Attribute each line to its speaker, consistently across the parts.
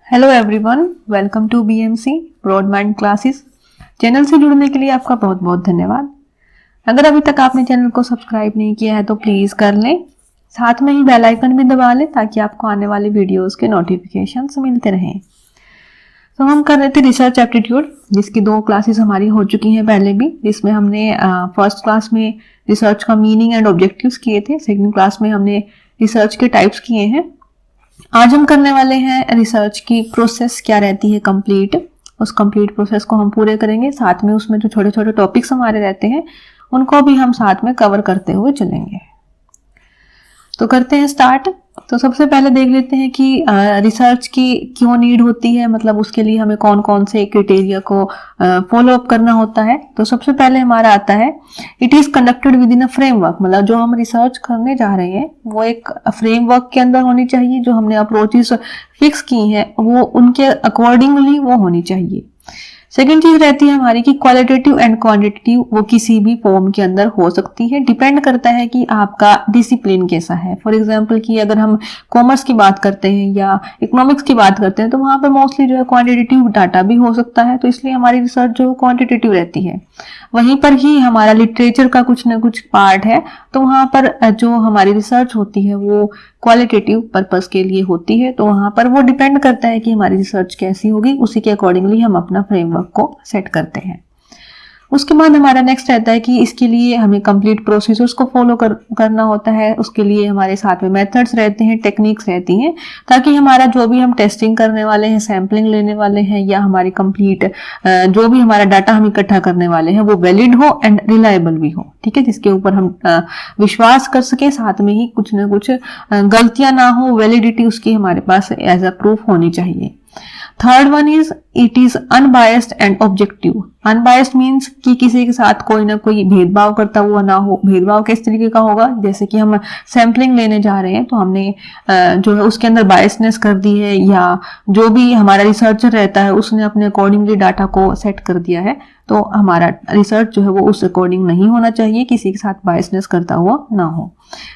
Speaker 1: Hello everyone, welcome to BMC broad mind classes. Channel से जुड़ने के लिए आपका बहुत बहुत धन्यवाद। अगर अभी तक आपने चैनल को सब्सक्राइब नहीं किया है तो प्लीज़ कर लें, साथ में ही बेल आइकन भी दबा लें ताकि आपको आने वाले वीडियोस के नोटिफिकेशंस मिलते रहें। तो हम कर रहे थे रिसर्च एप्टीट्यूड, जिसकी 2 क्लासेस हमारी हो चुकी हैं पहले भी, जिसमें हमने फर्स्ट क्लास में रिसर्च का मीनिंग एंड ऑब्जेक्टिव्स किए थे, सेकेंड क्लास में हमने रिसर्च के टाइप्स किए हैं। आज हम करने वाले हैं रिसर्च की प्रोसेस क्या रहती है कंप्लीट, उस कंप्लीट प्रोसेस को हम पूरे करेंगे। साथ में उसमें जो छोटे छोटे टॉपिक्स हमारे रहते हैं उनको भी हम साथ में कवर करते हुए चलेंगे। तो करते हैं स्टार्ट। तो सबसे पहले देख लेते हैं कि रिसर्च की क्यों नीड होती है, मतलब उसके लिए हमें कौन कौन से क्राइटेरिया को फॉलो अप करना होता है। तो सबसे पहले हमारा आता है it is conducted with in a framework, मतलब जो हम रिसर्च करने जा रहे हैं वो एक फ्रेमवर्क के अंदर होनी चाहिए। जो हमने अप्रोचेस फिक्स की हैं वो उनके अकॉर्डिंगली वो होनी चाहिए। सेकेंड चीज रहती है हमारी कि क्वालिटेटिव एंड क्वांटिटेटिव वो किसी भी फॉर्म के अंदर हो सकती है, डिपेंड करता है कि आपका डिसिप्लिन कैसा है। फॉर एग्जांपल कि अगर हम कॉमर्स की बात करते हैं या इकोनॉमिक्स की बात करते हैं तो वहां पे मोस्टली जो है क्वांटिटेटिव डाटा भी हो सकता है, तो इसलिए हमारी रिसर्च जो क्वांटिटेटिव रहती है। वहीं पर ही हमारा लिटरेचर का कुछ ना कुछ पार्ट है, तो वहां पर जो हमारी रिसर्च होती है वो क्वालिटेटिव पर्पस के लिए होती है। तो वहां पर वो डिपेंड करता है कि हमारी रिसर्च कैसी होगी, उसी के अकॉर्डिंगली हम अपना फ्रेमवर्क को सेट करते हैं। उसके बाद हमारा नेक्स्ट रहता है कि इसके लिए हमें कंप्लीट प्रोसीजर्स को फॉलो करना होता है। उसके लिए हमारे साथ में मेथड्स रहते हैं, टेक्निक्स रहती हैं, ताकि हमारा जो भी हम टेस्टिंग करने वाले हैं, सैम्पलिंग लेने वाले हैं या हमारी कंप्लीट जो भी हमारा डाटा हम इकट्ठा करने वाले हैं वो वैलिड हो एंड रिलायबल भी हो, ठीक है, जिसके ऊपर हम विश्वास कर सके। साथ में ही कुछ ना कुछ गलतियां ना हो, वैलिडिटी उसकी हमारे पास एज अ प्रूफ होनी चाहिए। Third one is it is unbiased and objective. Unbiased means कि किसी के साथ कोई ना कोई भेदभाव करता हुआ ना हो। भेदभाव किस तरीके का होगा, जैसे कि हम सैम्पलिंग लेने जा रहे हैं तो हमने जो है उसके अंदर बायसनेस कर दी है, या जो भी हमारा रिसर्चर रहता है उसने अपने अकॉर्डिंगली डाटा को सेट कर दिया है, तो हमारा रिसर्च जो है वो उस अकॉर्डिंग नहीं होना चाहिए, किसी के साथ बायसनेस करता हुआ ना हो।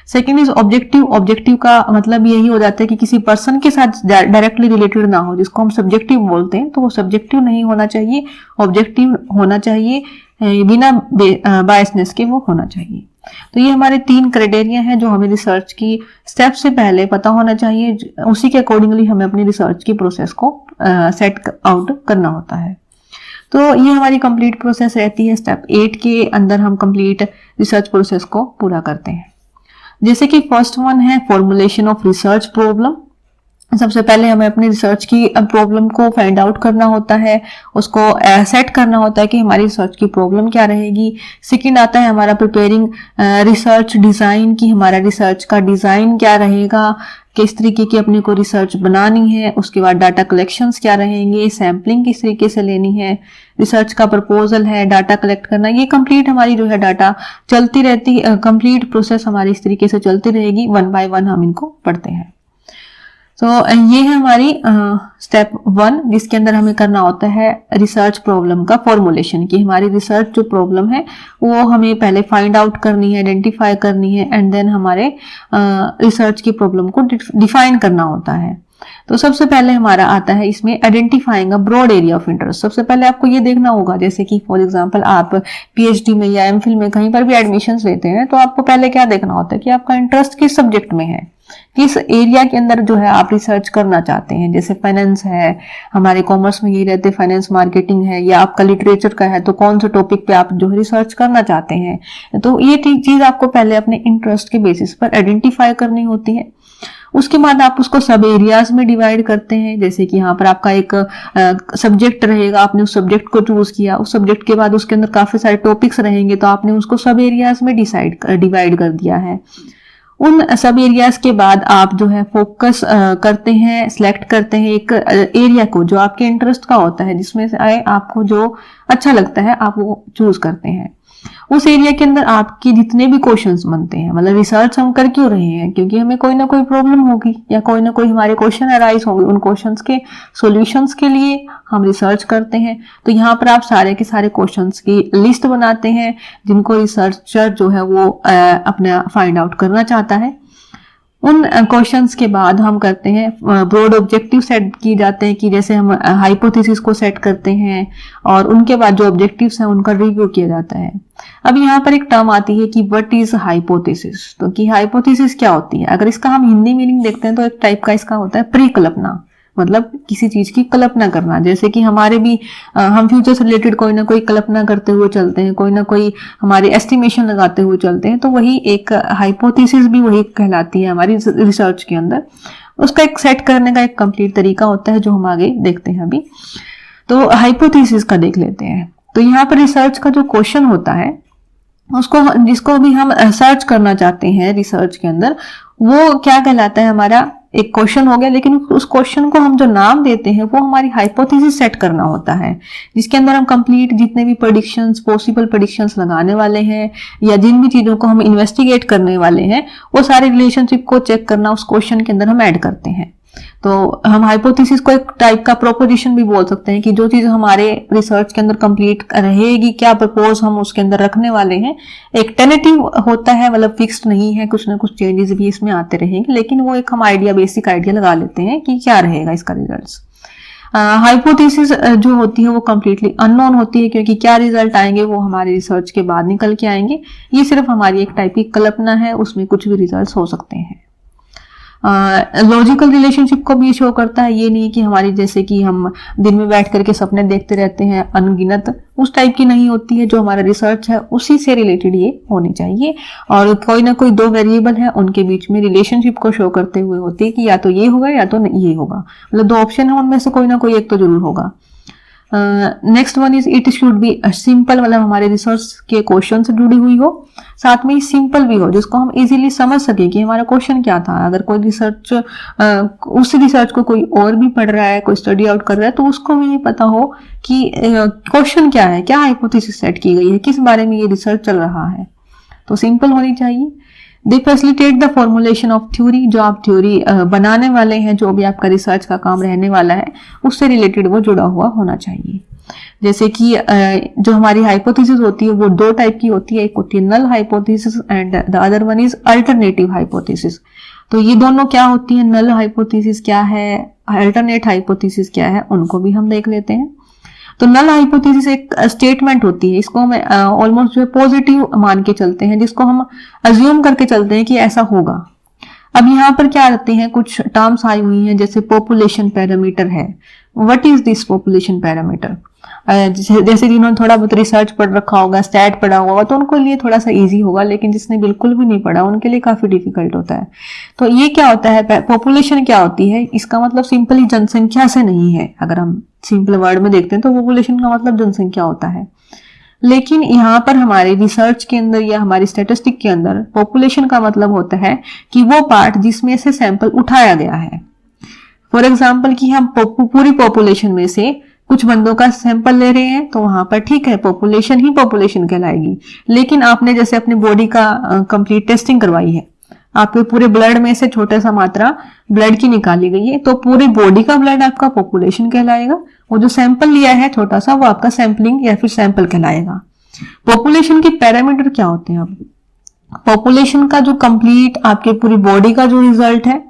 Speaker 1: Second is objective. ऑब्जेक्टिव का मतलब यही हो जाता है कि किसी पर्सन के साथ डायरेक्टली रिलेटेड ना हो, जिसको हम सब्जेक्टिव बोलते हैं, तो वो सब्जेक्टिव नहीं होना चाहिए, ऑब्जेक्टिव होना चाहिए, बिना बायसनेस के वो होना चाहिए। तो ये हमारे 3 क्राइटेरिया हैं जो हमें रिसर्च की स्टेप से पहले पता होना चाहिए, उसी के अकॉर्डिंगली हमें अपनी रिसर्च की प्रोसेस को सेट आउट करना होता है। तो ये हमारी कंप्लीट प्रोसेस रहती है। स्टेप 8 के अंदर हम कंप्लीट रिसर्च प्रोसेस को पूरा करते हैं। जैसे कि फर्स्ट वन है फॉर्मुलेशन ऑफ रिसर्च प्रॉब्लम। सबसे पहले हमें अपनी रिसर्च की प्रॉब्लम को फाइंड आउट करना होता है, उसको सेट करना होता है कि हमारी रिसर्च की प्रॉब्लम क्या रहेगी। सेकंड आता है हमारा प्रिपेयरिंग रिसर्च डिजाइन, की हमारा रिसर्च का डिजाइन क्या रहेगा, किस तरीके की अपने को रिसर्च बनानी है। उसके बाद डाटा कलेक्शंस क्या रहेंगे, सैम्पलिंग किस तरीके से लेनी है, रिसर्च का प्रपोजल है, डाटा कलेक्ट करना। ये कंप्लीट हमारी जो है डाटा चलती रहती, कंप्लीट प्रोसेस हमारी इस तरीके से चलती रहेगी, 1 बाय 1 हम इनको पढ़ते हैं। तो ये है हमारी स्टेप 1, जिसके अंदर हमें करना होता है रिसर्च प्रॉब्लम का फॉर्मुलेशन, की हमारी रिसर्च जो प्रॉब्लम है वो हमें पहले फाइंड आउट करनी है, आइडेंटिफाई करनी है, एंड देन हमारे रिसर्च की प्रॉब्लम को डिफाइन करना होता है। तो सबसे पहले हमारा आता है इसमें identifying a broad area of interest. सबसे पहले आपको ये देखना होगा, जैसे कि फॉर एग्जांपल आप पीएचडी में या एमफिल में कहीं पर भी एडमिशंस लेते हैं तो आपको पहले क्या देखना होता है कि आपका इंटरेस्ट किस सब्जेक्ट में है, किस एरिया के अंदर जो है आप रिसर्च करना चाहते हैं। जैसे फाइनेंस है, हमारे कॉमर्स में यही रहते हैं, फाइनेंस मार्केटिंग है, या आपका लिटरेचर का है, तो कौन से टॉपिक पे आप जो है रिसर्च करना चाहते हैं। तो ये चीज आपको पहले अपने इंटरेस्ट के बेसिस पर आइडेंटिफाई करनी होती है। उसके बाद आप उसको सब एरियाज में डिवाइड करते हैं। जैसे कि यहाँ पर आपका एक सब्जेक्ट रहेगा, आपने उस सब्जेक्ट को चूज किया, उस सब्जेक्ट के बाद उसके अंदर काफी सारे टॉपिक्स रहेंगे, तो आपने उसको सब एरियाज में डिवाइड कर दिया है। उन सब एरियाज के बाद आप जो है फोकस करते हैं, सिलेक्ट करते हैं एक एरिया को जो आपके इंटरेस्ट का होता है, जिसमें से आपको जो अच्छा लगता है आप वो चूज करते हैं। उस एरिया के अंदर आपके जितने भी क्वेश्चंस बनते हैं, मतलब रिसर्च हम कर क्यों रहे हैं, क्योंकि हमें कोई ना कोई प्रॉब्लम होगी या कोई ना कोई हमारे क्वेश्चन अराइज होंगे, उन क्वेश्चंस के सॉल्यूशंस के लिए हम रिसर्च करते हैं। तो यहाँ पर आप सारे के सारे क्वेश्चंस की लिस्ट बनाते हैं जिनको रिसर्चर जो है वो अपना फाइंड आउट करना चाहता है। उन क्वेश्चंस के बाद हम करते हैं ब्रॉड ऑब्जेक्टिव सेट किए जाते हैं, कि जैसे हम हाइपोथेसिस को सेट करते हैं और उनके बाद जो ऑब्जेक्टिव्स हैं उनका रिव्यू किया जाता है। अब यहाँ पर एक टर्म आती है कि व्हाट इज हाइपोथेसिस। तो कि हाइपोथेसिस क्या होती है, अगर इसका हम हिंदी मीनिंग देखते हैं तो एक टाइप का इसका होता है परिकल्पना, मतलब किसी चीज की कल्पना करना। जैसे कि हमारे भी हम फ्यूचर से रिलेटेड कोई ना कोई कल्पना करते हुए चलते हैं, कोई ना कोई हमारे एस्टिमेशन लगाते हुए चलते हैं, तो वही एक हाइपोथेसिस भी वही कहलाती है हमारी रिसर्च के अंदर। उसका एक सेट करने का एक कंप्लीट तरीका होता है जो हम आगे देखते हैं अभी। तो हाइपोथेसिस का देख लेते हैं। तो यहाँ पर रिसर्च का जो क्वेश्चन होता है उसको, जिसको भी हम सर्च करना चाहते हैं रिसर्च के अंदर, वो क्या कहलाता है, हमारा एक क्वेश्चन हो गया। लेकिन उस क्वेश्चन को हम जो नाम देते हैं वो हमारी हाइपोथेसिस सेट करना होता है, जिसके अंदर हम कंप्लीट जितने भी प्रेडिक्शंस, पॉसिबल प्रेडिक्शंस लगाने वाले हैं या जिन भी चीजों को हम इन्वेस्टिगेट करने वाले हैं वो सारे रिलेशनशिप को चेक करना उस क्वेश्चन के अंदर हम ऐड करते हैं। तो हम हाइपोथेसिस को एक टाइप का प्रोपोजिशन भी बोल सकते हैं, कि जो चीज हमारे रिसर्च के अंदर कंप्लीट रहेगी, क्या प्रपोज हम उसके अंदर रखने वाले हैं। एक टेनेटिव होता है, मतलब फिक्स्ड नहीं है, कुछ ना कुछ चेंजेस भी इसमें आते रहेंगे, लेकिन वो एक हम आइडिया, बेसिक आइडिया लगा लेते हैं कि क्या रहेगा इसका रिजल्ट। हाइपोथेसिस जो होती है वो कम्प्लीटली अननोन होती है, क्योंकि क्या रिजल्ट आएंगे वो हमारे रिसर्च के बाद निकल के आएंगे। ये सिर्फ हमारी एक टाइप की कल्पना है, उसमें कुछ भी रिजल्ट हो सकते हैं। लॉजिकल रिलेशनशिप को भी शो करता है, ये नहीं कि हमारी जैसे कि हम दिन में बैठ करके सपने देखते रहते हैं अनगिनत, उस टाइप की नहीं होती है। जो हमारा रिसर्च है उसी से रिलेटेड ये होनी चाहिए, और कोई ना कोई दो वेरिएबल है उनके बीच में रिलेशनशिप को शो करते हुए होती है कि या तो ये होगा या तो ये होगा, मतलब दो ऑप्शन है उनमें से कोई ना कोई एक तो जरूर होगा। Next one is it should be simple, मतलब हमारे रिसर्च के क्वेश्चन से जुड़ी हुई हो, साथ में ही सिंपल भी हो, जिसको हम इजीली समझ सके कि हमारा क्वेश्चन क्या था। अगर कोई रिसर्च उस रिसर्च को कोई और भी पढ़ रहा है, कोई स्टडी आउट कर रहा है, तो उसको भी नहीं पता हो कि क्वेश्चन क्या है, क्या हाइपोथेसिस सेट की गई है, किस बारे में ये रिसर्च चल रहा है। तो सिंपल होनी चाहिए। They facilitate the formulation of theory, जो आप थ्योरी बनाने वाले हैं, जो भी आपका रिसर्च का काम रहने वाला है उससे रिलेटेड वो जुड़ा हुआ होना चाहिए। जैसे कि जो हमारी हाइपोथेसिस होती है वो दो टाइप की होती है, एक होती है null hypothesis and the other one is alternative hypothesis. तो ये दोनों क्या होती है, नल हाइपोथेसिस क्या है, अल्टरनेट हाइपोथेसिस क्या है, उनको भी हम देख लेते हैं। तो नल हाइपोथेसिस एक स्टेटमेंट होती है, इसको हम ऑलमोस्ट जो पॉजिटिव मान के चलते हैं, जिसको हम अज्यूम करके चलते हैं कि ऐसा होगा। अब यहाँ पर क्या आते हैं, कुछ टर्म्स आई हुई हैं, जैसे पॉपुलेशन पैरामीटर है। What is this population parameter? जैसे जिन्होंने थोड़ा बहुत रिसर्च पढ़ रखा होगा, स्टैट पढ़ा होगा, तो उनको लिए थोड़ा सा इजी होगा, लेकिन जिसने बिल्कुल भी नहीं पढ़ा उनके लिए काफी डिफिकल्ट होता है। तो ये क्या होता है, पॉपुलेशन क्या होती है, इसका मतलब सिंपली जनसंख्या से नहीं है। अगर हम सिंपल वर्ड में देखते हैं तो पॉपुलेशन का मतलब जनसंख्या होता है, लेकिन यहाँ पर हमारे रिसर्च के अंदर या हमारी स्टैटिस्टिक के अंदर पॉपुलेशन का मतलब होता है कि वो पार्ट जिसमें से सैंपल उठाया गया है। फॉर एग्जाम्पल कि हम पूरी पॉपुलेशन में से कुछ बंदों का सैंपल ले रहे हैं, तो वहां पर ठीक है पॉपुलेशन ही पॉपुलेशन कहलाएगी। लेकिन आपने जैसे अपनी बॉडी का कंप्लीट टेस्टिंग करवाई है, आपके पूरे ब्लड में से छोटा सा मात्रा ब्लड की निकाली गई है, तो पूरी बॉडी का ब्लड आपका पॉपुलेशन कहलाएगा। वो जो सैंपल लिया है छोटा सा, वो आपका सैंपलिंग या फिर सैंपल कहलाएगा। पॉपुलेशन के पैरामीटर क्या होते हैं? अब पॉपुलेशन का जो कंप्लीट आपके पूरी बॉडी का जो रिजल्ट है,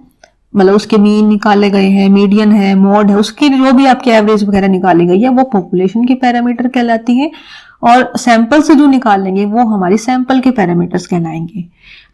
Speaker 1: मतलब उसके मीन निकाले गए हैं, मीडियन है, मोड है, उसकी जो भी आपकी एवरेज वगैरह निकाली गई है, वो पॉपुलेशन की पैरामीटर कहलाती है। और सैंपल से जो निकालेंगे वो हमारी सैंपल के पैरामीटर्स कहलाएंगे।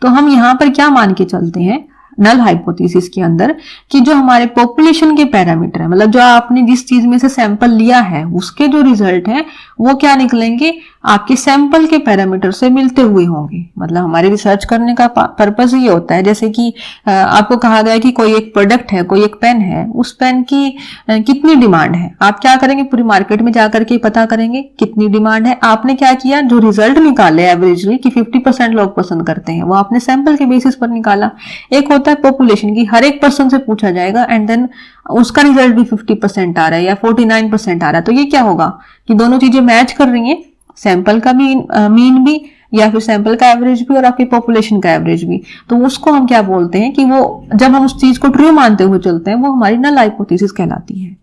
Speaker 1: तो हम यहाँ पर क्या मान के चलते हैं नल हाइपोथेसिस के अंदर, कि जो हमारे पॉपुलेशन के पैरामीटर है, मतलब जो आपने जिस चीज में से सैंपल लिया है उसके जो रिजल्ट है वो क्या निकलेंगे, आपके सैंपल के पैरामीटर से मिलते हुए होंगे। मतलब हमारे रिसर्च करने का पर्पस ये होता है, जैसे कि आपको कहा गया कि कोई एक प्रोडक्ट है, कोई एक पेन है, उस पेन की कितनी डिमांड है, आप क्या करेंगे, पूरी मार्केट में जाकर के पता करेंगे कितनी डिमांड है। आपने क्या किया, जो रिजल्ट निकाले एवरेजली कि 50% लोग पसंद करते हैं, वो आपने सैंपल के बेसिस पर निकाला। एक होता है पॉपुलेशन की, हर एक पर्सन से पूछा जाएगा एंड देन उसका रिजल्ट भी 50% आ रहा है या 49% आ रहा है। तो ये क्या होगा कि दोनों चीजें मैच कर रही हैं, सैंपल का भी मीन भी या फिर सैंपल का एवरेज भी और आपकी पॉपुलेशन का एवरेज भी। तो उसको हम क्या बोलते हैं कि वो जब हम उस चीज को ट्रू मानते हुए चलते हैं वो हमारी नल हाइपोथेसिस कहलाती है।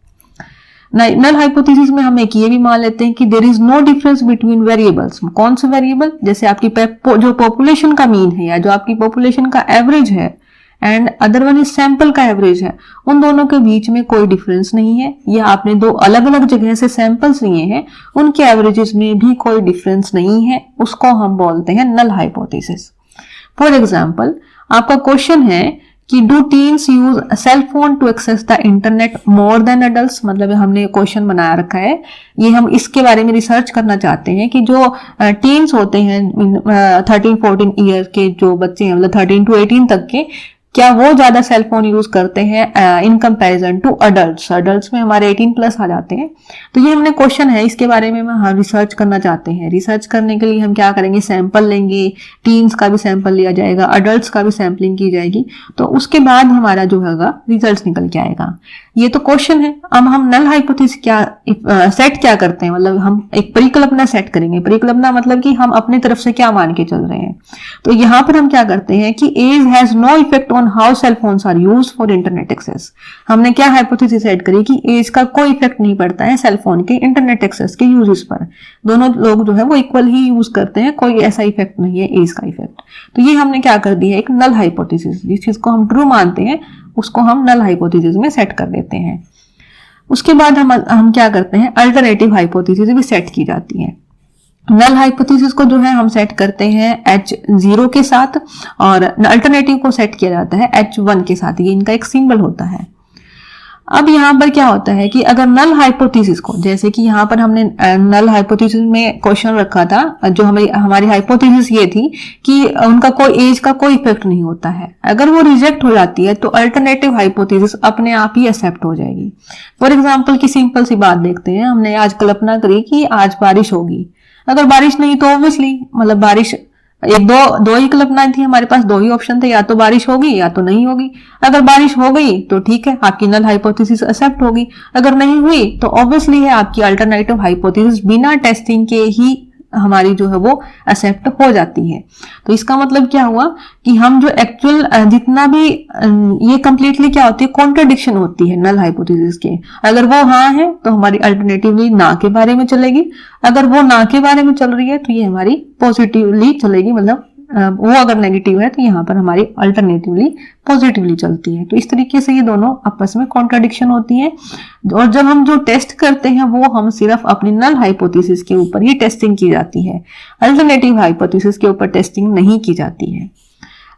Speaker 1: नल हाइपोथेसिस में हम एक ये भी मान लेते हैं कि there is no difference between variables. कौन से वेरिएबल? जैसे आपकी जो पॉपुलेशन का मीन है या जो आपकी पॉपुलेशन का एवरेज है, and other one is sample का एवरेज है, उन दोनों के बीच में कोई डिफरेंस नहीं है, या आपने दो अलग अलग जगह से सैंपल्स लिए हैं उनके एवरेजेस में भी कोई डिफरेंस नहीं है, उसको हम बोलते हैं नल हाइपोथेसिस। फॉर एग्जाम्पल आपका क्वेश्चन है कि do teens use cell phone to access the internet more than adults, मतलब हमने क्वेश्चन बनाया रखा है, ये हम इसके बारे में रिसर्च करना चाहते हैं कि जो टीन्स होते हैं 13-14 ईयर के जो बच्चे हैं, मतलब 13 to 18 तक के, क्या वो ज्यादा सेल फोन यूज करते हैं in comparison to adults. Adults में हमारे 18 प्लस आ जाते हैं। तो ये हमने क्वेश्चन है, इसके बारे में हम रिसर्च करना चाहते हैं। रिसर्च करने के लिए हम क्या करेंगे, सैंपल लेंगे, टीन्स का भी सैंपल लिया जाएगा, अडल्ट्स का भी सैंपलिंग की जाएगी, तो उसके बाद हमारा जो होगा रिजल्ट निकल के आएगा। ये तो क्वेश्चन है। अब हम नल हाइपोथेसिस क्या सेट क्या करते हैं, मतलब हम एक परिकल्पना सेट करेंगे। परिकल्पना मतलब कि हम अपनी तरफ से क्या मान के चल रहे हैं। तो यहाँ पर हम क्या करते हैं कि age has no effect on how cell phones are used for internet access. हमने क्या हाइपोथेसिस सेट करी कि एज का कोई इफेक्ट नहीं पड़ता है सेल फोन के इंटरनेट एक्सेस के यूजेस पर। दोनों लोग जो है वो इक्वल ही यूज करते हैं, कोई ऐसा इफेक्ट नहीं है एज का इफेक्ट। तो ये हमने क्या कर दिया, एक नल हाइपोथेसिस, जिस चीज को हम ट्रू मानते हैं उसको हम नल हाइपोथेसिस में सेट कर देते हैं। उसके बाद हम क्या करते हैं, अल्टरनेटिव हाइपोथेसिस भी सेट की जाती है। नल हाइपोथेसिस को जो है हम सेट करते हैं H0 के साथ, और अल्टरनेटिव को सेट किया जाता है H1 के साथ। ये इनका एक सिंबल होता है। अब यहाँ पर क्या होता है कि अगर नल हाइपोथेसिस को, जैसे कि यहाँ पर हमने नल हाइपोथेसिस में क्वेश्चन रखा था, जो हमारी हाइपोथेसिस ये थी कि उनका कोई एज का कोई इफेक्ट नहीं होता है। अगर वो रिजेक्ट हो जाती है तो अल्टरनेटिव हाइपोथेसिस अपने आप ही एक्सेप्ट हो जाएगी। फॉर एग्जाम्पल की सिंपल सी बात देखते हैं, हमने आज कल्पना करी कि आज बारिश होगी। अगर बारिश नहीं तो ऑब्वियसली, मतलब बारिश एक दो ही कल्पनाएं थी हमारे पास, दो ही ऑप्शन थे, या तो बारिश होगी या तो नहीं होगी। अगर बारिश हो गई तो ठीक है, आपकी नल हाइपोथेसिस एक्सेप्ट होगी। अगर नहीं हुई तो ऑब्वियसली है आपकी अल्टरनेटिव हाइपोथेसिस बिना टेस्टिंग के ही हमारी जो है वो एक्सेप्ट हो जाती है। तो इसका मतलब क्या हुआ कि हम जो एक्चुअल जितना भी ये कंप्लीटली क्या होती है, कॉन्ट्रडिक्शन होती है नल हाइपोथेसिस के। अगर वो हाँ है तो हमारी अल्टरनेटिवली ना के बारे में चलेगी, अगर वो ना के बारे में चल रही है तो ये हमारी पॉजिटिवली चलेगी, मतलब वो अगर नेगेटिव है तो यहाँ पर हमारी अल्टरनेटिवली पॉजिटिवली चलती है। तो इस तरीके से ये दोनों आपस में कॉन्ट्राडिक्शन होती है। और जब हम जो टेस्ट करते हैं वो हम सिर्फ अपनी नल हाइपोथेसिस के ऊपर ही टेस्टिंग की जाती है, अल्टरनेटिव हाइपोथेसिस के ऊपर टेस्टिंग नहीं की जाती है।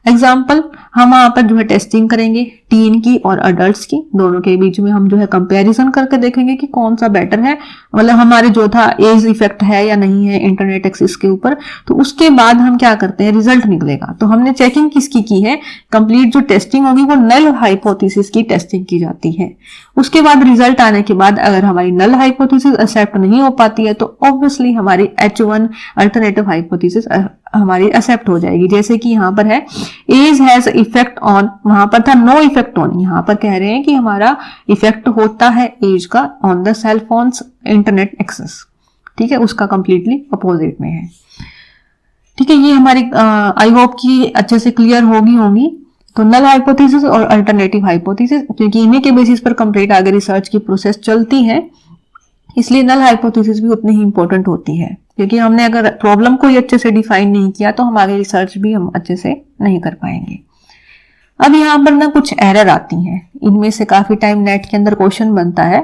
Speaker 1: एग्जाम्पल, हम यहाँ पर जो है टेस्टिंग करेंगे टीन की और अडल्ट्स की, दोनों के बीच में हम जो है कंपैरिजन करके देखेंगे कि कौन सा बेटर है, मतलब हमारे जो था एज इफेक्ट है या नहीं है इंटरनेट एक्सेस के ऊपर। तो उसके बाद हम क्या करते हैं, रिजल्ट निकलेगा तो हमने चेकिंग किसकी की है, कंप्लीट जो टेस्टिंग होगी वो नल हाइपोथेसिस की टेस्टिंग की जाती है। उसके बाद रिजल्ट आने के बाद अगर हमारी नल हाइपोथेसिस एक्सेप्ट नहीं हो पाती है तो ऑब्वियसली हमारी H1 अल्टरनेटिव हाइपोथेसिस हमारी एक्सेप्ट हो जाएगी। जैसे कि यहाँ पर है एज हैज इफेक्ट ऑन, वहां पर था नो इफेक्ट ऑन, यहाँ पर कह रहे हैं कि हमारा इफेक्ट होता है एज का on the cell phones internet access. ठीक है, उसका कंप्लीटली अपोजिट में है। ठीक है, ये हमारी आई होप कि अच्छे से क्लियर होगी। तो नल हाइपोथेसिस और अल्टरनेटिव हाइपोथेसिस, क्योंकि इन्हीं के बेसिस पर कंप्लीट आगे रिसर्च की प्रोसेस चलती है, इसलिए नल हाइपोथेसिस भी उतनी ही इंपॉर्टेंट होती है। क्योंकि हमने अगर प्रॉब्लम को ही अच्छे से डिफाइन नहीं किया तो हमारी रिसर्च भी हम अच्छे से नहीं कर पाएंगे। अब यहाँ पर ना कुछ एरर आती हैं, इनमें से काफी टाइम नेट के अंदर क्वेश्चन बनता है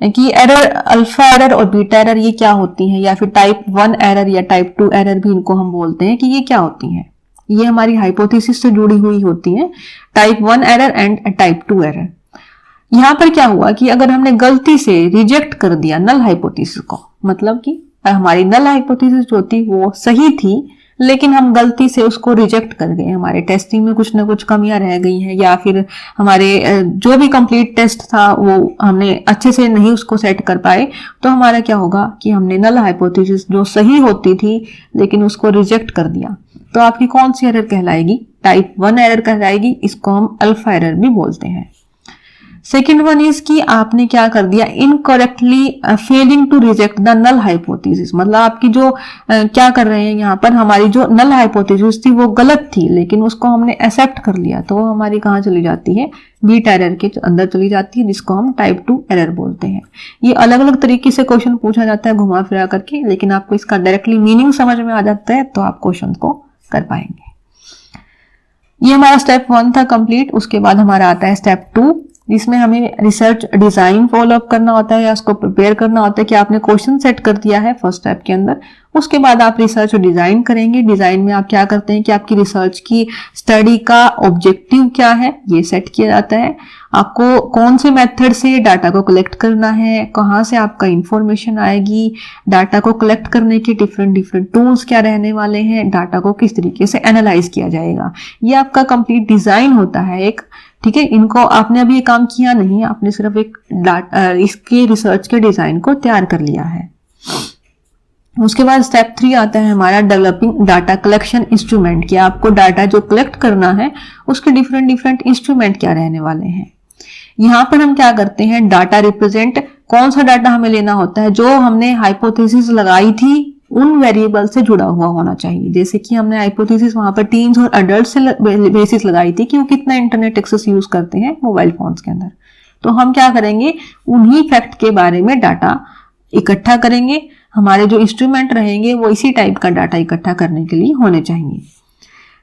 Speaker 1: कि एरर, अल्फा एरर और बीटा एरर ये क्या होती हैं, या फिर टाइप 1 एरर या टाइप 2 एरर भी इनको हम बोलते हैं कि ये क्या होती हैं। ये हमारी हाइपोथेसिस से जुड़ी हुई होती हैं, type 1 error and type 2 error. यहाँ पर क्या हुआ कि अगर हमने गलती से रिजेक्ट कर दिया नल हाइपोथेसिस को, मतलब कि हमारी नल हाइपोथेसिस जो थी वो सही थी लेकिन हम गलती से उसको रिजेक्ट कर गए, हमारे टेस्टिंग में कुछ ना कुछ कमियां रह गई हैं, या फिर हमारे जो भी कंप्लीट टेस्ट था वो हमने अच्छे से नहीं उसको सेट कर पाए, तो हमारा क्या होगा कि हमने नल हाइपोथेसिस जो सही होती थी लेकिन उसको रिजेक्ट कर दिया। तो आपकी कौन सी एरर कहलाएगी, टाइप 1 एरर कहलाएगी। इसको हम अल्फा एरर भी बोलते हैं। सेकेंड वन इज कि आपने क्या कर दिया, incorrectly failing to reject the null hypothesis, मतलब आपकी जो क्या कर रहे हैं यहाँ पर, हमारी जो नल हाइपोथेसिस थी वो गलत थी लेकिन उसको हमने एक्सेप्ट कर लिया, तो वो हमारी कहाँ चली जाती है, बीटा एरर के अंदर चली जाती है, जिसको हम टाइप 2 एरर बोलते हैं। ये अलग अलग तरीके से क्वेश्चन पूछा जाता है घुमा फिरा करके, लेकिन आपको इसका डायरेक्टली मीनिंग समझ में आ जाता है तो आप क्वेश्चन को कर पाएंगे। ये हमारा स्टेप 1 था कंप्लीट। उसके बाद हमारा आता है स्टेप 2, जिसमें हमें रिसर्च डिजाइन फॉलो अप करना होता है या उसको प्रिपेयर करना होता है कि आपने क्वेश्चन सेट कर दिया है फर्स्ट स्टेप के अंदर। उसके बाद आप रिसर्च डिजाइन करेंगे। डिजाइन में आप क्या करते हैं कि आपकी रिसर्च की स्टडी का ऑब्जेक्टिव क्या है ये सेट किया जाता है। आपको कौन से मेथड से डाटा को कलेक्ट करना है, कहाँ से आपका इंफॉर्मेशन आएगी, डाटा को कलेक्ट करने के डिफरेंट टूल्स क्या रहने वाले हैं, डाटा को किस तरीके से एनालाइज किया जाएगा, ये आपका कंप्लीट डिजाइन होता है एक। ठीक है, इनको आपने अभी ये काम किया नहीं, आपने सिर्फ एक इसके रिसर्च के डिजाइन को तैयार कर लिया है। उसके बाद स्टेप 3 आता है हमारा डेवलपिंग डाटा कलेक्शन इंस्ट्रूमेंट, कि आपको डाटा जो कलेक्ट करना है उसके डिफरेंट इंस्ट्रूमेंट क्या रहने वाले हैं। यहाँ पर हम क्या करते हैं, डाटा रिप्रेजेंट, कौन सा डाटा हमें लेना होता है, जो हमने हाइपोथेसिस लगाई थी उन वेरिएबल से जुड़ा हुआ होना चाहिए। जैसे कि हमने हाइपोथेसिस वहां पर टीन्स और अडल्ट से बेसिस लगाई थी कि वो कितना इंटरनेट एक्सेस यूज करते हैं मोबाइल फोन्स के अंदर। तो हम क्या करेंगे, उन्हीं फैक्ट के बारे में डाटा इकट्ठा करेंगे। हमारे जो इंस्ट्रूमेंट रहेंगे वो इसी टाइप का डाटा इकट्ठा करने के लिए होने चाहिए।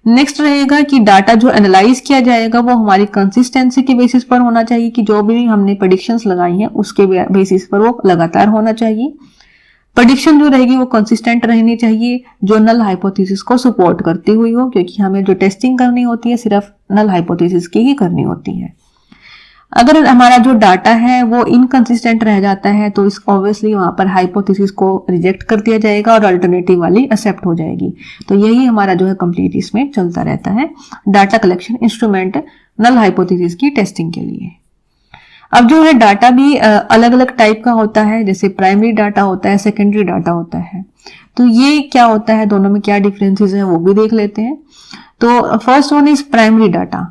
Speaker 1: नेक्स्ट रहेगा कि डाटा जो एनालाइज किया जाएगा वो हमारी कंसिस्टेंसी के बेसिस पर होना चाहिए, कि जो भी हमने प्रेडिक्शंस लगाई हैं उसके बेसिस पर वो लगातार होना चाहिए। प्रेडिक्शन जो रहेगी वो कंसिस्टेंट रहनी चाहिए, जो नल हाइपोथेसिस को सपोर्ट करती हुई हो, क्योंकि हमें जो टेस्टिंग करनी होती है सिर्फ नल हाइपोथेसिस की ही करनी होती है। अगर हमारा जो डाटा है वो इनकंसिस्टेंट रह जाता है तो इस ऑब्वियसली वहां पर हाइपोथेसिस को रिजेक्ट कर दिया जाएगा और अल्टरनेटिव वाली एक्सेप्ट हो जाएगी। तो यही हमारा जो है कंप्लीट इसमें चलता रहता है data collection instrument null hypothesis की टेस्टिंग के लिए। अब जो है डाटा भी अलग अलग टाइप का होता है, जैसे प्राइमरी डाटा होता है, सेकेंडरी डाटा होता है। तो ये क्या होता है, दोनों में क्या डिफरेंसेस है वो भी देख लेते हैं। तो first one is primary data.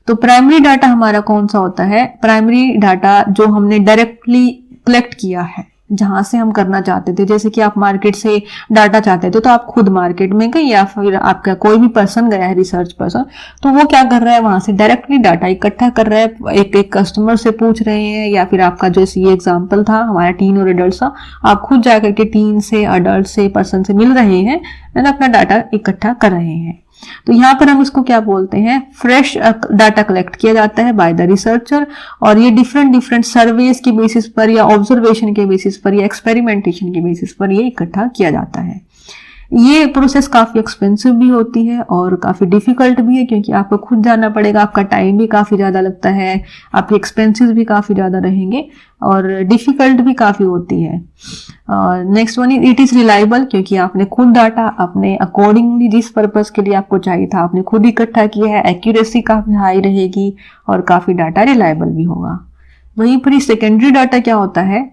Speaker 1: तो प्राइमरी डाटा हमारा कौन सा होता है, प्राइमरी डाटा जो हमने डायरेक्टली कलेक्ट किया है, जहां से हम करना चाहते थे। जैसे कि आप मार्केट से डाटा चाहते थे तो आप खुद मार्केट में गए या फिर आपका कोई भी पर्सन गया है, रिसर्च पर्सन, तो वो क्या कर रहा है, वहां से डायरेक्टली डाटा इकट्ठा कर रहा है, एक कस्टमर से पूछ रहे हैं, या फिर आपका जैसे ये एग्जांपल था हमारा टीन और अडल्ट का, आप खुद जाकर के टीन से, अडल्ट से, पर्सन से मिल रहे हैं और अपना डाटा इकट्ठा कर रहे हैं। तो यहाँ पर हम इसको क्या बोलते हैं, फ्रेश डाटा कलेक्ट किया जाता है बाय द रिसर्चर, और ये डिफरेंट सर्वेस की बेसिस पर या ऑब्जर्वेशन के बेसिस पर या एक्सपेरिमेंटेशन के बेसिस पर ये इकट्ठा किया जाता है। ये प्रोसेस काफी एक्सपेंसिव भी होती है और काफी डिफिकल्ट भी है, क्योंकि आपको खुद जाना पड़ेगा, आपका टाइम भी काफी ज्यादा लगता है, आपके एक्सपेंसेस भी काफी ज्यादा रहेंगे और डिफिकल्ट भी काफी होती है। और next one it is reliable, क्योंकि आपने खुद डाटा अपने अकॉर्डिंगली जिस पर्पस के लिए आपको चाहिए था आपने खुद इकट्ठा किया है, एक्यूरेसी काफी हाई रहेगी और काफी डाटा रिलायबल भी होगा। वहीं पर सेकेंडरी डाटा क्या होता है,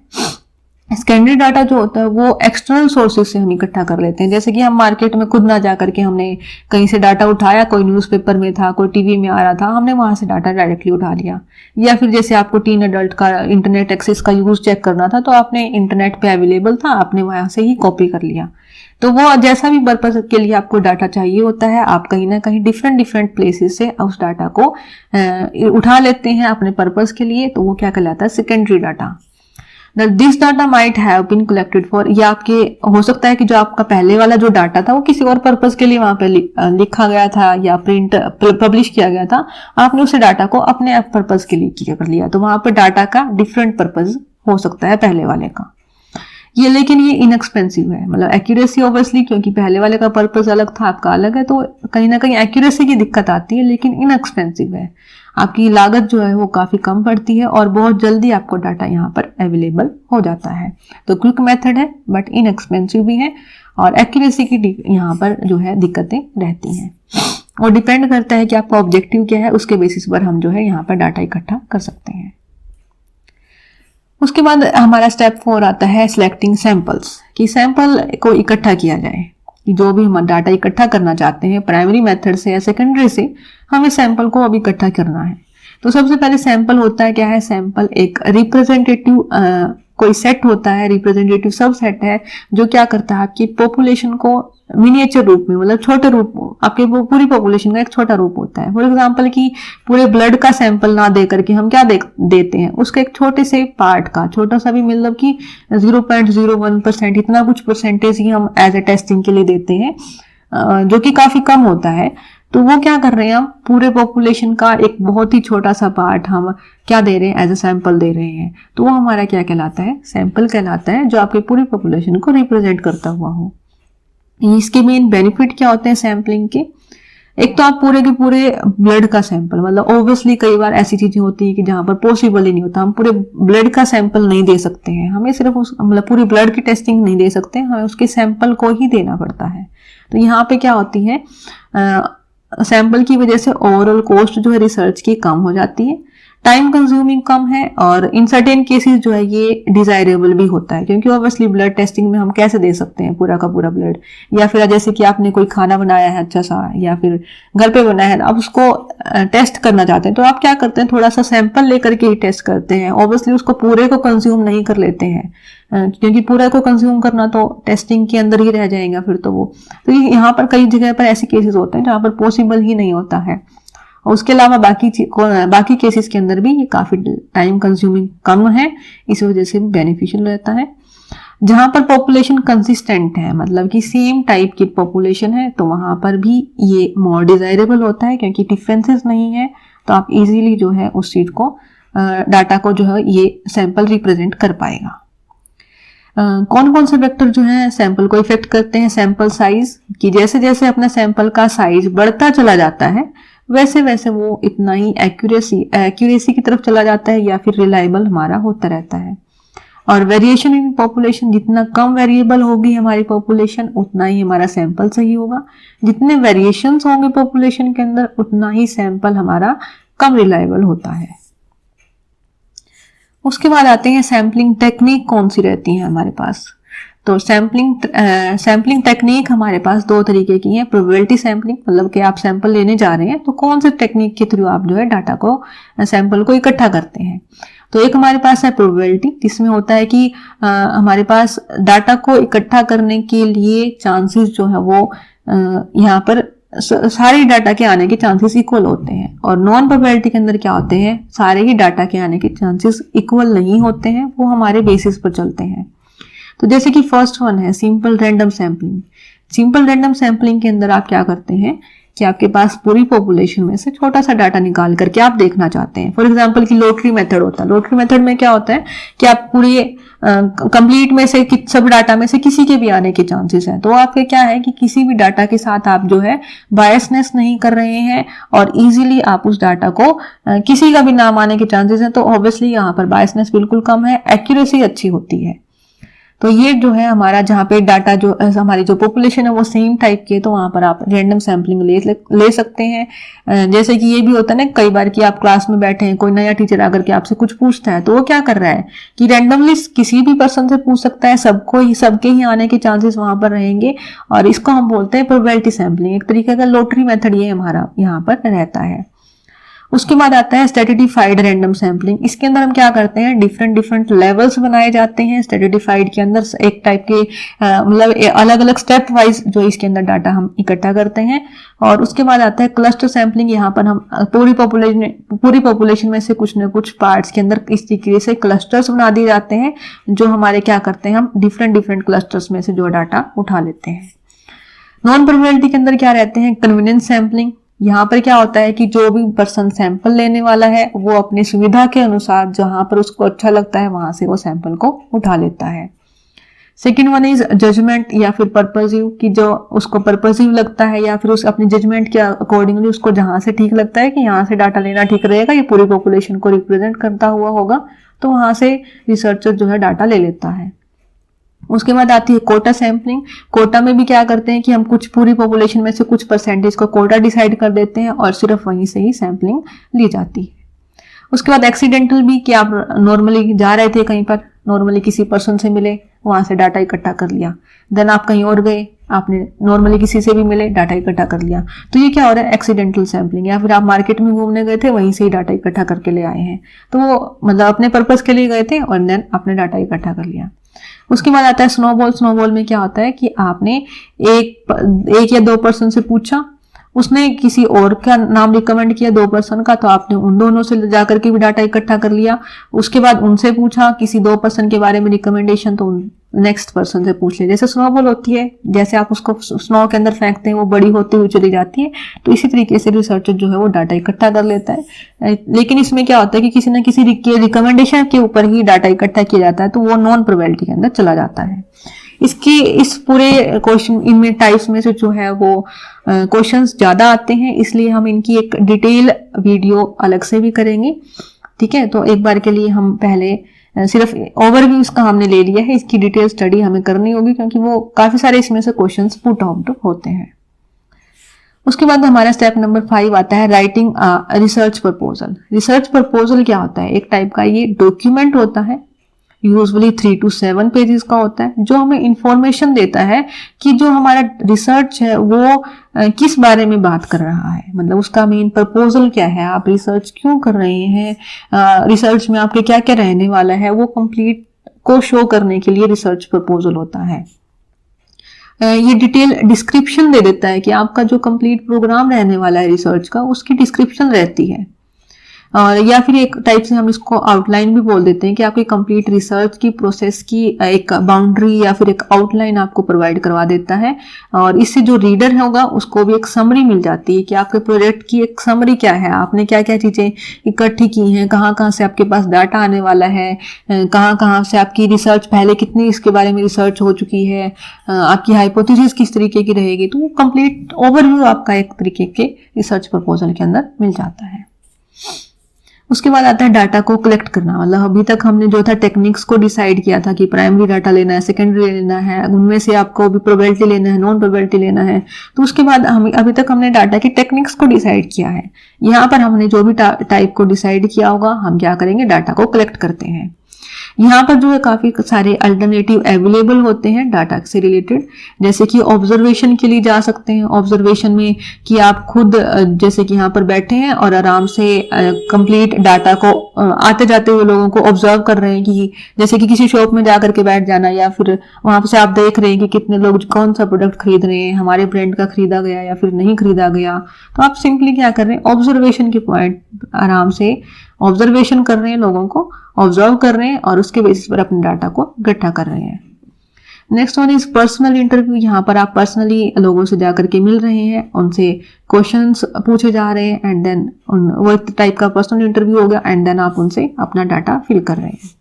Speaker 1: सेकेंडरी डाटा जो होता है वो एक्सटर्नल सोर्सेज से हम इकट्ठा कर लेते हैं। जैसे कि हम मार्केट में खुद ना जा करके हमने कहीं से डाटा उठाया, कोई न्यूज़पेपर में था, कोई टीवी में आ रहा था, हमने वहां से डाटा डायरेक्टली उठा लिया। या फिर जैसे आपको टीन अडल्ट का इंटरनेट एक्सेस का यूज चेक करना था तो आपने इंटरनेट पे अवेलेबल था, आपने वहां से ही कॉपी कर लिया। तो वो जैसा भी पर्पज के लिए आपको डाटा चाहिए होता है, आप कहीं ना कहीं डिफरेंट प्लेसेस से उस डाटा को उठा लेते हैं अपने पर्पज के लिए। तो वो क्या कहलाता है, secondary data. This data might have been collected for, या आपके हो सकता है कि जो आपका पहले वाला जो डाटा था वो किसी और पर्पस के लिए वहां पे लिखा गया था या प्रिंट पब्लिश किया गया था, आपने उस डाटा को अपने पर्पस के लिए कर लिया। तो वहां पर डाटा का डिफरेंट पर्पस हो सकता है पहले वाले का। ये लेकिन ये इनएक्सपेंसिव है, मतलब एक्यूरेसी ऑब्वियसली, क्योंकि पहले वाले का पर्पस अलग था, आपका अलग है, तो कहीं ना कहीं एक्यूरेसी की दिक्कत आती है, लेकिन इनएक्सपेंसिव है। आपकी लागत जो है वो काफी कम पड़ती है और बहुत जल्दी आपको डाटा यहाँ पर अवेलेबल हो जाता है। तो क्विक मेथड है बट इनएक्सपेंसिव भी है और एक्यूरेसी की यहाँ पर जो है दिक्कतें रहती हैं, और डिपेंड करता है कि आपका ऑब्जेक्टिव क्या है, उसके बेसिस पर हम जो है यहाँ पर डाटा इकट्ठा कर सकते हैं। उसके बाद हमारा स्टेप 4 आता है सिलेक्टिंग सैंपल्स, कि सैंपल को इकट्ठा किया जाए, कि जो भी हम डाटा इकट्ठा करना चाहते हैं प्राइमरी मेथड से या सेकेंडरी से, हमें सैंपल को अब इकट्ठा करना है। तो सबसे पहले सैंपल होता है क्या है, सैंपल एक रिप्रेजेंटेटिव कोई सेट होता है, रिप्रेजेंटेटिव सब सेट है जो क्या करता है आपकी पॉपुलेशन को मिनिएचर रूप में, मतलब छोटे रूप, आपके पूरी पॉपुलेशन का एक छोटा रूप होता है। फॉर एग्जांपल कि पूरे ब्लड का सैंपल ना दे करके हम क्या देते हैं, उसके एक छोटे से पार्ट का, छोटा सा भी मतलब कि 0.01% इतना कुछ परसेंटेज ही हम एज ए टेस्टिंग के लिए देते हैं, जो कि काफी कम होता है। तो वो क्या कर रहे हैं, हम पूरे पॉपुलेशन का एक बहुत ही छोटा सा पार्ट हम क्या दे रहे हैं, एज ए सैंपल दे रहे हैं। तो वो हमारा क्या कहलाता है, सैंपल कहलाता है, जो आपके पूरी पॉपुलेशन को रिप्रेजेंट करता हुआ हो। इसके मेन बेनिफिट क्या होते हैं सैंपलिंग के? एक तो आप पूरे के पूरे ब्लड का सैंपल, मतलब ऑब्वियसली कई बार ऐसी चीजें होती है कि जहां पर पॉसिबल ही नहीं होता, हम पूरे ब्लड का सैंपल नहीं दे सकते हैं, हमें सिर्फ उस मतलब पूरी ब्लड की टेस्टिंग नहीं दे सकते, हमें उसके सैंपल को ही देना पड़ता है। तो यहाँ पे क्या होती है, सैंपल की वजह से ओवरऑल कॉस्ट जो है रिसर्च की कम हो जाती है, टाइम कंज्यूमिंग कम है, और इन सर्टेन केसेस जो है ये डिजायरेबल भी होता है, क्योंकि ऑब्वियसली ब्लड टेस्टिंग में हम कैसे दे सकते हैं पूरा का पूरा ब्लड, या फिर जैसे कि आपने कोई खाना बनाया है अच्छा सा, या फिर घर पे बनाया है, आप उसको टेस्ट करना चाहते हैं, तो आप क्या करते हैं, थोड़ा सा सैंपल लेकर के ही टेस्ट करते हैं। ऑब्वियसली उसको पूरे को कंज्यूम नहीं कर लेते हैं, क्योंकि पूरा को कंज्यूम करना तो टेस्टिंग के अंदर ही रह जाएगा फिर तो वो। तो यहाँ पर कई जगह पर ऐसे केसेस होते हैं जहाँ पर पॉसिबल ही नहीं होता है। और उसके अलावा बाकी केसेस के अंदर भी ये काफी टाइम कंज्यूमिंग कम है, इस वजह से बेनिफिशियल रहता है। जहां पर पॉपुलेशन कंसिस्टेंट है, मतलब कि सेम टाइप की पॉपुलेशन है, तो वहां पर भी ये मोर डिजायरेबल होता है, क्योंकि डिफरेंसेस नहीं है, तो आप इजीली जो है उस चीज को डाटा को जो है ये सैंपल रिप्रेजेंट कर पाएगा। कौन कौन से फैक्टर जो है सैंपल को इफेक्ट करते हैं? सैंपल साइज, कि जैसे जैसे अपना सैंपल का साइज बढ़ता चला जाता है वैसे वैसे वो इतना ही एक्यूरेसी की तरफ चला जाता है, या फिर रिलायबल हमारा होता रहता है। और वेरिएशन इन पॉपुलेशन, जितना कम वेरिएबल होगी हमारी पॉपुलेशन उतना ही हमारा सैंपल सही होगा, जितने वेरिएशंस होंगे पॉपुलेशन के अंदर उतना ही सैंपल हमारा कम रिलायबल होता है। उसके बाद आते हैं सैम्पलिंग टेक्निक कौन सी रहती है हमारे पास। तो सैम्पलिंग टेक्निक हमारे पास दो तरीके की है। प्रोबेबिलिटी सैम्पलिंग, मतलब कि आप सैंपल लेने जा रहे हैं तो कौन से टेक्निक के थ्रू आप जो है डाटा को, सैंपल को इकट्ठा करते हैं। तो एक हमारे पास है प्रोबेबिलिटी, जिसमें होता है कि हमारे पास डाटा को इकट्ठा करने के लिए चांसेस जो है वो यहाँ पर सारे डाटा के आने के चांसेस इक्वल होते हैं। और नॉन प्रोबेबिलिटी के अंदर क्या होते हैं, सारे ही डाटा के आने के चांसेस इक्वल नहीं होते हैं, वो हमारे बेसिस पर चलते हैं। तो जैसे कि फर्स्ट वन है simple random sampling. Simple random sampling के अंदर आप क्या करते हैं कि आपके पास पूरी पॉपुलेशन में से छोटा सा डाटा निकाल करके आप देखना चाहते हैं। फॉर एग्जांपल की लॉटरी मेथड होता है। लॉटरी मेथड में क्या होता है कि आप पूरी कंप्लीट में से सब डाटा में से किसी के भी आने के चांसेस हैं। तो आपके क्या है कि किसी भी डाटा के साथ आप जो है बायसनेस नहीं कर रहे हैं, और इजीली आप उस डाटा को किसी का भी नाम आने के चांसेस हैं, तो ऑब्वियसली यहाँ पर बायसनेस बिल्कुल कम है, एक्यूरेसी अच्छी होती है। तो ये जो है हमारा, जहाँ पे डाटा जो हमारी जो पॉपुलेशन है वो सेम टाइप की है, तो वहां पर आप रैंडम सैम्पलिंग ले सकते हैं। जैसे कि ये भी होता है ना कई बार कि आप क्लास में बैठे हैं, कोई नया टीचर आकर के आपसे कुछ पूछता है, तो वो क्या कर रहा है कि रैंडमली किसी भी पर्सन से पूछ सकता है, सबके ही आने के चांसेस वहां पर रहेंगे, और इसको हम बोलते हैं प्रोबेबिलिटी सैम्पलिंग। एक तरीके का लॉटरी मेथड ये हमारा यहाँ पर रहता है। उसके बाद आता है स्ट्रेटिफाइड रैंडम सैम्पलिंग। इसके अंदर हम क्या करते हैं, डिफरेंट लेवल्स बनाए जाते हैं। स्ट्रेटिफाइड के अंदर एक टाइप के मतलब अलग अलग स्टेप वाइज जो इसके अंदर डाटा हम इकट्ठा करते हैं। और उसके बाद आता है क्लस्टर सैम्पलिंग। यहाँ पर हम पूरी पॉपुलेशन में से कुछ न कुछ पार्ट्स के अंदर इस तरीके से क्लस्टर्स बना दिए जाते हैं, जो हमारे क्या करते हैं, हम डिफरेंट क्लस्टर्स में से जो डाटा उठा लेते हैं। नॉन प्रोबेबिलिटी के अंदर क्या रहते हैं, कन्वीनियंस सैम्पलिंग। यहाँ पर क्या होता है कि जो भी पर्सन सैंपल लेने वाला है वो अपनी सुविधा के अनुसार जहां पर उसको अच्छा लगता है वहां से वो सैंपल को उठा लेता है। सेकेंड वन इज जजमेंट या फिर पर्पसिव, कि जो उसको पर्पसिव लगता है या फिर उस अपनी जजमेंट के अकॉर्डिंगली उसको जहां से ठीक लगता है कि यहाँ से डाटा लेना ठीक रहेगा, ये पूरी पॉपुलेशन को रिप्रेजेंट करता हुआ होगा, तो वहां से रिसर्चर जो है डाटा ले लेता है। उसके बाद आती है कोटा सैम्पलिंग। कोटा में भी क्या करते हैं कि हम कुछ पूरी पॉपुलेशन में से कुछ परसेंटेज को कोटा डिसाइड कर देते हैं और सिर्फ वहीं से ही सैम्पलिंग ली जाती है। उसके बाद एक्सीडेंटल भी, कि आप नॉर्मली जा रहे थे कहीं पर, नॉर्मली किसी पर्सन से मिले, वहां से डाटा इकट्ठा कर लिया, देन आप कहीं और गए, आपने नॉर्मली किसी से भी मिले, डाटा इकट्ठा कर लिया, तो ये क्या हो रहा है, एक्सीडेंटल सैम्पलिंग। या फिर आप मार्केट में घूमने गए थे, वहीं से ही डाटा इकट्ठा करके ले आए हैं, तो वो मतलब अपने पर्पज के लिए गए थे और देन आपने डाटा इकट्ठा कर लिया। उसके बाद आता है स्नोबॉल। स्नोबॉल में क्या होता है कि आपने एक या दो पर्सन से पूछा, उसने किसी और का नाम रिकमेंड किया 2 पर्सन का, तो आपने उन दोनों से जाकर के भी डाटा इकट्ठा कर लिया। उसके बाद उनसे पूछा किसी 2 पर्सन के बारे में रिकमेंडेशन, तो उन नेक्स्ट पर्सन से पूछ ले। जैसे स्नोबॉल होती है, जैसे आप उसको स्नो के अंदर फेंकते हैं वो बड़ी होती हुई चली जाती है, तो इसी तरीके से रिसर्चर जो है वो डाटा इकट्ठा कर लेता है। लेकिन इसमें क्या होता है कि किसी न किसी रिकमेंडेशन के ऊपर ही डाटा इकट्ठा किया जाता है, तो वो नॉन प्रोबेबिलिटी के अंदर चला जाता है। इस पूरे क्वेश्चन इनमें टाइप्स में से जो है वो क्वेश्चंस ज्यादा आते हैं, इसलिए हम इनकी एक डिटेल वीडियो अलग से भी करेंगे। ठीक है, तो एक बार के लिए हम पहले सिर्फ ओवरव्यू इसका हमने ले लिया है, इसकी डिटेल स्टडी हमें करनी होगी क्योंकि वो काफी सारे इसमें से क्वेश्चंस पुट आउट होते हैं। उसके बाद हमारा स्टेप नंबर 5 आता है writing research proposal. Research proposal क्या होता है? एक टाइप का ये डॉक्यूमेंट होता है, यूजुअली 3 to 7 पेजेस का होता है, जो हमें इंफॉर्मेशन देता है कि जो हमारा रिसर्च है वो किस बारे में बात कर रहा है, मतलब उसका मेन प्रपोजल क्या है, आप रिसर्च क्यों कर रहे हैं, रिसर्च में आपके क्या क्या रहने वाला है, वो कंप्लीट को शो करने के लिए रिसर्च प्रपोजल होता है। ये डिटेल डिस्क्रिप्शन दे देता है कि आपका जो कंप्लीट प्रोग्राम रहने वाला है रिसर्च का, उसकी डिस्क्रिप्शन रहती है। या फिर एक टाइप से हम इसको आउटलाइन भी बोल देते हैं कि आपकी कंप्लीट रिसर्च की प्रोसेस की एक बाउंड्री या फिर एक आउटलाइन आपको प्रोवाइड करवा देता है, और इससे जो रीडर होगा उसको भी एक समरी मिल जाती है कि आपके प्रोजेक्ट की एक समरी क्या है, आपने क्या क्या चीजें इकट्ठी की हैं, कहाँ कहाँ से आपके पास डाटा आने वाला है, कहाँ कहाँ से आपकी रिसर्च पहले कितनी इसके बारे में रिसर्च हो चुकी है, आपकी हाइपोथेसिस किस तरीके की रहेगी, तो वो कंप्लीट ओवरव्यू आपका एक तरीके के रिसर्च प्रपोजल के अंदर मिल जाता है। उसके बाद आता है डाटा को कलेक्ट करना। मतलब अभी तक हमने जो था टेक्निक्स को डिसाइड किया था कि प्राइमरी डाटा लेना है, सेकेंडरी लेना है, उनमें से आपको भी प्रोबेबिलिटी लेना है, नॉन प्रोबेबिलिटी लेना है। तो उसके बाद हम अभी तक हमने डाटा की टेक्निक्स को डिसाइड किया है। यहाँ पर हमने जो भी टाइप को डिसाइड किया होगा, हम क्या करेंगे, डाटा को कलेक्ट करते हैं। यहाँ पर जो है काफी सारे अल्टरनेटिव अवेलेबल होते हैं डाटा से रिलेटेड, जैसे कि ऑब्जर्वेशन के लिए जा सकते हैं। ऑब्जर्वेशन में कि आप खुद जैसे कि यहाँ पर बैठे हैं और आराम से कंप्लीट डाटा को आते जाते हुए लोगों को ऑब्जर्व कर रहे हैं, कि जैसे कि किसी शॉप में जाकर के बैठ जाना, या फिर वहां से आप देख रहे हैं कि कितने लोग कौन सा प्रोडक्ट खरीद रहे हैं, हमारे ब्रांड का खरीदा गया या फिर नहीं खरीदा गया। तो आप सिंपली क्या कर रहे हैं, ऑब्जर्वेशन के पॉइंट आराम से ऑब्जर्वेशन कर रहे हैं, लोगों को ऑब्जर्व कर रहे हैं और उसके बेसिस पर अपने डाटा को इकट्ठा कर रहे हैं। Next one is personal interview. यहाँ पर आप पर्सनली लोगों से जाकर के मिल रहे हैं, उनसे क्वेश्चंस पूछे जा रहे हैं, एंड देन वो एक टाइप का पर्सनल इंटरव्यू हो गया, एंड देन आप उनसे अपना डाटा फिल कर रहे हैं।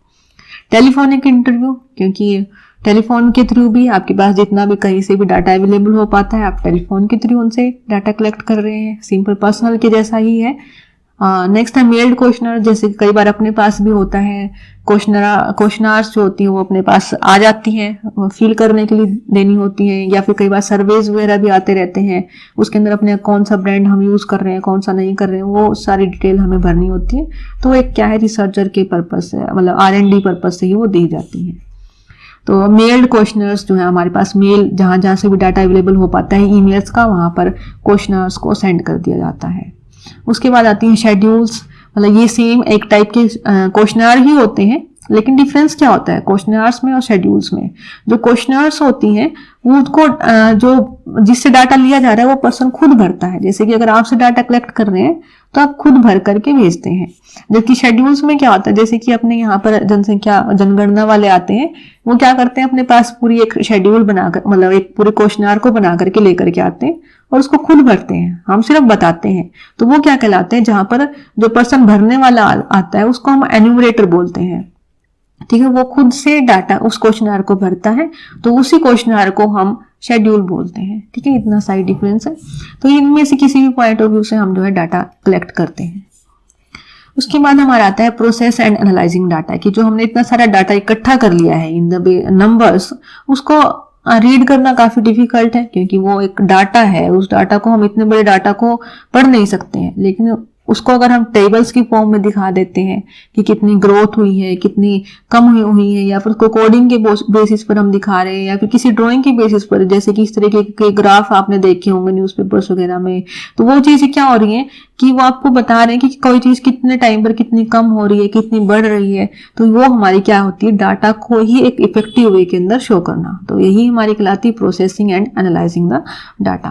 Speaker 1: टेलीफोनिक इंटरव्यू, क्योंकि टेलीफोन के थ्रू भी आपके पास जितना भी कहीं से भी डाटा अवेलेबल हो पाता है, आप टेलीफोन के थ्रू उनसे डाटा कलेक्ट कर रहे हैं। सिंपल पर्सनल के जैसा ही है। नेक्स्ट है मेल्ड क्वेश्चनर, जैसे कई बार अपने पास भी होता है, क्वेश्चनर्स जो होती है वो अपने पास आ जाती हैं, फिल करने के लिए देनी होती हैं, या फिर कई बार सर्वेज वगैरह भी आते रहते हैं, उसके अंदर अपने कौन सा ब्रांड हम यूज कर रहे हैं, कौन सा नहीं कर रहे हैं, वो सारी डिटेल हमें भरनी होती है। तो एक क्या है, रिसर्चर के पर्पज से, मतलब R&D पर्पज से ही वो दी जाती है। तो मेल्ड क्वेश्चनर्स जो है हमारे पास मेल जहां जहां से भी डाटा अवेलेबल हो पाता है ईमेल्स का, वहां पर क्वेश्चनर्स को सेंड कर दिया जाता है। उसके बाद आती हैं शेड्यूल्स, मतलब ये सेम एक टाइप के क्वेश्चनर ही होते हैं, लेकिन डिफरेंस क्या होता है क्वेश्चनर्स में और शेड्यूल्स में। जो क्वेश्चनर्स होती हैं वो उसको जो जिससे डाटा लिया जा रहा है वो पर्सन खुद भरता है। जैसे कि अगर आपसे डाटा कलेक्ट कर रहे हैं तो आप खुद भर करके भेजते हैं। जबकि शेड्यूल्स में क्या होता है, जैसे कि अपने यहाँ पर जनगणना वाले आते हैं, वो क्या करते हैं, अपने पास पूरी एक शेड्यूल बनाकर, मतलब एक पूरे क्वेश्चनर को बना करके लेकर के आते हैं और उसको खुद भरते हैं, हम सिर्फ बताते हैं। तो वो क्या कहलाते हैं, जहां पर जो पर्सन भरने वाला आता है उसको हम एन्यूमरेटर बोलते हैं। ठीक है, वो खुद से डाटा उस क्वेश्चनर को भरता है, तो उसी क्वेश्चनर को हम शेड्यूल बोलते हैं। ठीक है, इतना साइड डिफरेंस है। तो इनमें से किसी भी पॉइंट ऑफ व्यू से हम जो है डाटा कलेक्ट करते हैं। उसके बाद हमारा आता है प्रोसेस एंड एनालाइजिंग डाटा, कि जो हमने इतना सारा डाटा इकट्ठा कर लिया है इन द नंबर्स, उसको रीड करना काफी डिफिकल्ट है, क्योंकि वो एक डाटा है। उस डाटा को हम इतने बड़े डाटा को पढ़ नहीं सकते हैं, लेकिन उसको अगर हम टेबल्स की फॉर्म में दिखा देते हैं कि कितनी ग्रोथ हुई है, कितनी कम हुई है, या फिर उसको कोडिंग के बेसिस पर हम दिखा रहे हैं, या फिर किसी ड्राइंग के बेसिस पर, जैसे कि इस तरीके के ग्राफ आपने देखे होंगे न्यूज़पेपर्स वगैरह में, तो वो चीजें क्या हो रही है कि वो आपको बता रहे हैं कि कोई चीज कितने टाइम पर कितनी कम हो रही है, कितनी बढ़ रही है। तो वो हमारी क्या होती है, डाटा को ही एक इफेक्टिव वे के अंदर शो करना। तो यही हमारी कहलाती है processing and analysing the data.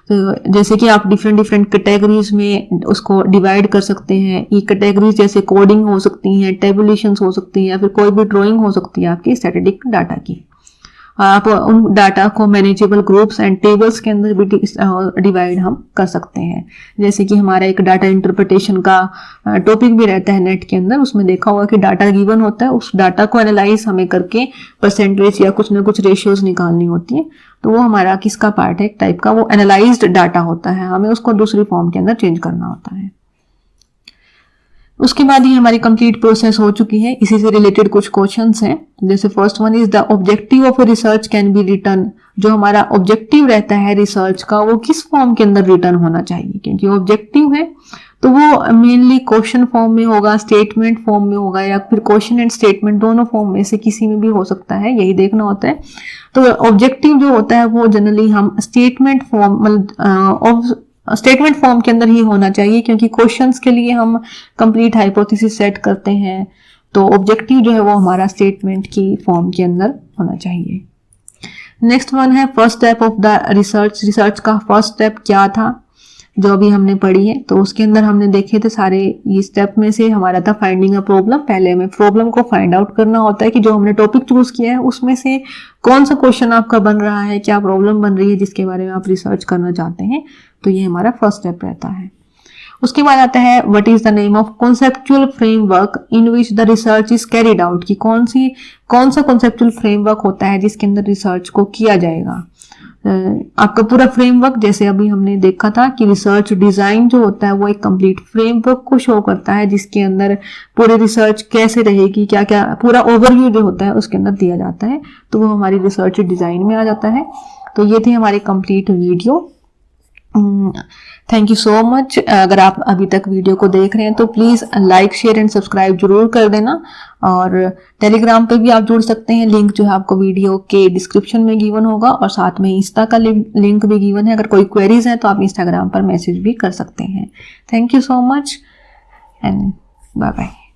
Speaker 1: तो जैसे कि आप डिफरेंट कैटेगरीज में उसको डिवाइड कर सकते हैं। ये कैटेगरीज जैसे कोडिंग हो सकती हैं, टेबुलेशंस हो सकती हैं, या फिर कोई भी ड्राइंग हो सकती है आपकी स्टैटिस्टिक डाटा की। आप उन डाटा को मैनेजेबल ग्रुप्स एंड टेबल्स के अंदर भी डिवाइड हम कर सकते हैं। जैसे कि हमारा एक डाटा इंटरप्रिटेशन का टॉपिक भी रहता है नेट के अंदर, उसमें देखा होगा कि डाटा गिवन होता है, उस डाटा को एनालाइज हमें करके परसेंटेज या कुछ ना कुछ रेशियोज निकालनी होती है। तो वो हमारा किसका पार्ट है, एक टाइप का वो एनालाइज्ड डाटा होता है, हमें उसको दूसरी फॉर्म के अंदर चेंज करना होता है। उसके बाद ही हमारी कंप्लीट प्रोसेस हो चुकी है। इसी से रिलेटेड कुछ क्वेश्चंस हैं। जैसे first one is the objective of research can be return. जो हमारा ऑब्जेक्टिव रहता है रिसर्च का वो किस फॉर्म के अंदर रिटर्न होना चाहिए, क्योंकि ऑब्जेक्टिव है तो वो मेनली क्वेश्चन फॉर्म में होगा, स्टेटमेंट फॉर्म में होगा, या फिर क्वेश्चन एंड स्टेटमेंट दोनों फॉर्म में से किसी में भी हो सकता है, यही देखना होता है। तो ऑब्जेक्टिव जो होता है वो जनरली हम स्टेटमेंट फॉर्म मतलब स्टेटमेंट फॉर्म के अंदर ही होना चाहिए, क्योंकि क्वेश्चंस के लिए हम कंप्लीट हाइपोथेसिस सेट करते हैं। तो ऑब्जेक्टिव जो है वो हमारा स्टेटमेंट की फॉर्म के अंदर होना चाहिए। नेक्स्ट वन है first step of the research. Research का फर्स्ट स्टेप क्या था जो अभी हमने पढ़ी है, तो उसके अंदर हमने देखे थे सारे ये स्टेप में से हमारा था फाइंडिंग अ प्रॉब्लम। पहले हमें प्रॉब्लम को फाइंड आउट करना होता है कि जो हमने टॉपिक चूज किया है उसमें से कौन सा क्वेश्चन आपका बन रहा है, क्या प्रॉब्लम बन रही है जिसके बारे में आप रिसर्च करना चाहते हैं। तो ये हमारा फर्स्ट स्टेप रहता है। उसके बाद आता है what is the name of conceptual framework in which the research is carried out, कि कौन सा कॉन्सेप्चुअल फ्रेमवर्क होता है जिसके अंदर रिसर्च को किया जाएगा। आपका पूरा फ्रेमवर्क, जैसे अभी हमने देखा था कि रिसर्च डिजाइन जो होता है वो एक कंप्लीट फ्रेमवर्क को शो करता है जिसके अंदर पूरी रिसर्च कैसे रहेगी, क्या क्या पूरा ओवरव्यू जो होता है उसके अंदर दिया जाता है, तो वो हमारी रिसर्च डिजाइन में आ जाता है। तो ये थी हमारी complete video. Thank you so much. अगर आप अभी तक वीडियो को देख रहे हैं तो please like share and subscribe जरूर कर देना, और टेलीग्राम पे भी आप जुड़ सकते हैं। लिंक जो है आपको वीडियो के डिस्क्रिप्शन में गिवन होगा, और साथ में इंस्टा का लिंक भी गिवन है। अगर कोई क्वेरीज है तो आप इंस्टाग्राम पर मैसेज भी कर सकते हैं। Thank you so much and bye bye.